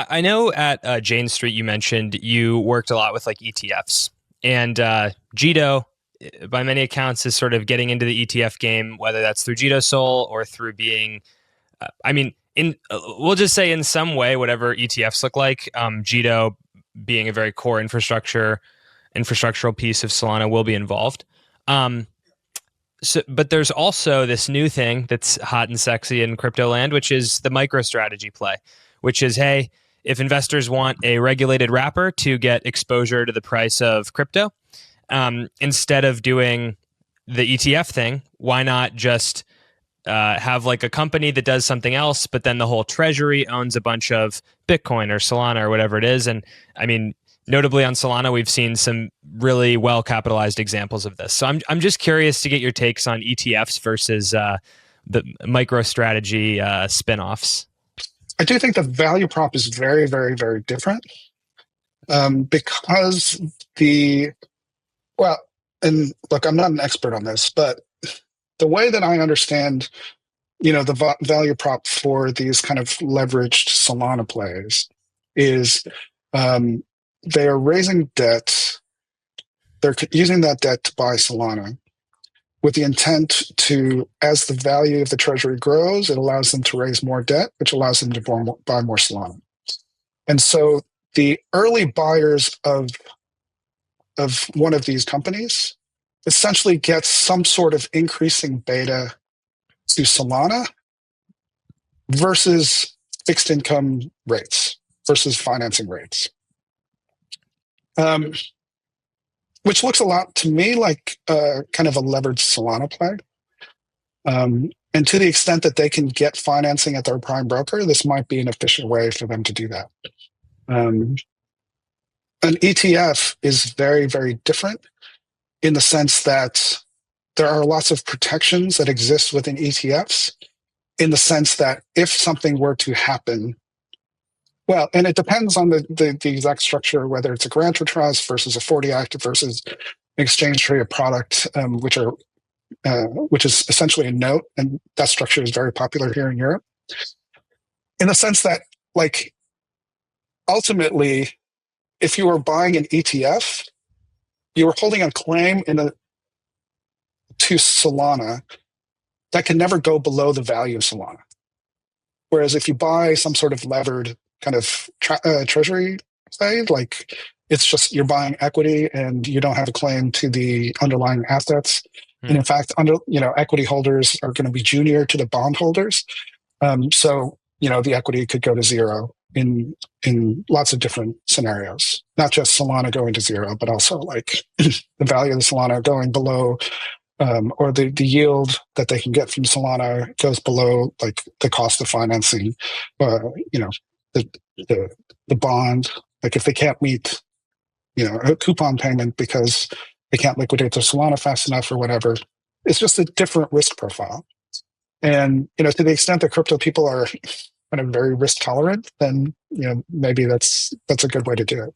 I know at Jane Street you mentioned you worked a lot with like ETFs and Jito, by many accounts, is sort of getting into the ETF game, whether that's through Jito Soul or through being, I mean, in we'll just say in some way, whatever ETFs look like, Jito being a very core infrastructural piece of Solana will be involved. Um, but there's also this new thing that's hot and sexy in crypto land, which is the MicroStrategy play, which is, hey, if investors want a regulated wrapper to get exposure to the price of crypto, instead of doing the ETF thing, why not just have like a company that does something else, but then the whole treasury owns a bunch of Bitcoin or Solana or whatever it is. And I mean, notably on Solana, we've seen some really well capitalized examples of this. So I'm just curious to get your takes on ETFs versus the MicroStrategy spinoffs. I do think the value prop is very, very, very different because and look, I'm not an expert on this, but the way that I understand, the value prop for these kind of leveraged Solana plays is they are raising debt. They're using that debt to buy Solana with the intent to, as the value of the treasury grows, it allows them to raise more debt, which allows them to buy more Solana. And so the early buyers of one of these companies essentially gets some sort of increasing beta to Solana versus fixed income rates versus financing rates. Which looks a lot to me like kind of a leveraged Solana play. And to the extent that they can get financing at their prime broker, this might be an efficient way for them to do that. An ETF is very, very different in the sense that there are lots of protections that exist within ETFs in the sense that if something were to happen, well, and it depends on the exact structure, whether it's a grantor trust versus a 40 Act versus an exchange traded product, which is essentially a note, and that structure is very popular here in Europe. In the sense that, like, ultimately, if you were buying an ETF, you were holding a claim to Solana that can never go below the value of Solana. Whereas if you buy some sort of levered kind of treasury play, like it's just you're buying equity and you don't have a claim to the underlying assets. And in fact, equity holders are going to be junior to the bond holders. So the equity could go to zero in lots of different scenarios, not just Solana going to zero, but also like the value of the Solana going below, or the yield that they can get from Solana goes below like the cost of financing, the bond. Like if they can't meet, a coupon payment because they can't liquidate their Solana fast enough or whatever, it's just a different risk profile. And, to the extent that crypto people are kind of very risk tolerant, then, maybe that's a good way to do it.